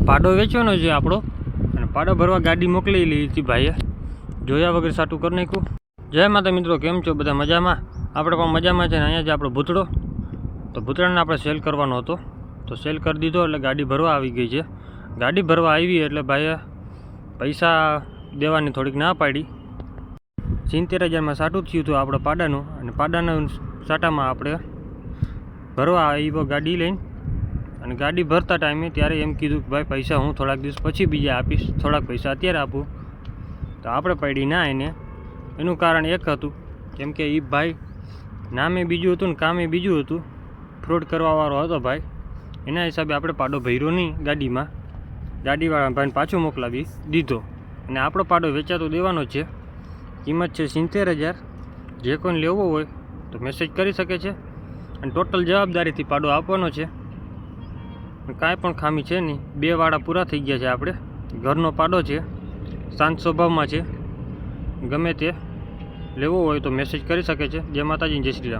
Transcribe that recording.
પાડો વેચવાનો છે આપણો, અને પાડો ભરવા ગાડી મોકલી લીધી ભાઈએ, જોયા વગર સાટું કરી નાખ્યું. જય માતા મિત્રો, કેમ છો બધા? મજામાં? આપણે પણ મજામાં છે ને. અહીંયા છે આપણો ભૂતળો. તો ભૂતળાને આપણે સેલ કરવાનો હતો, તો સેલ કરી દીધો એટલે ગાડી ભરવા આવી ગઈ છે. ગાડી ભરવા આવી એટલે ભાઈએ પૈસા દેવાની થોડીક ના પાડી. 70,000માં સાટું થયું હતું આપણે પાડાનું, અને પાડાના સાટામાં આપણે ભરવા આવ્યો ગાડી લઈને. અને ગાડી ભરતા ટાઈમે ત્યારે એમ કીધું કે ભાઈ પૈસા હું થોડાક દિવસ પછી બીજા આપીશ, થોડાક પૈસા અત્યારે આપું. તો આપણે પડી ના એને. એનું કારણ એક હતું, કેમ કે એ ભાઈ નામે બીજું હતું ને કામે બીજું હતું, ફ્રોડ કરવાવાળો હતો ભાઈ. એના હિસાબે આપણે પાડો ભર્યો નહીં ગાડીમાં, ગાડીવાળા ભાઈને પાછો મોકલાવી દીધો. અને આપણો પાડો વેચાતો દેવાનો છે, કિંમત છે 70,000. જે કોઈને લેવો હોય તો મેસેજ કરી શકે છે, અને ટોટલ જવાબદારીથી પાડો આપવાનો છે. કાંઈ પણ ખામી છે નહીં, 2 વાળા પૂરા થઈ ગયા છે. આપણે ઘરનો પાડો છે, શાંત સ્વભાવમાં છે. ગમે તે લેવો હોય તો મેસેજ કરી શકે છે. જય માતાજી, જય શ્રી રામ.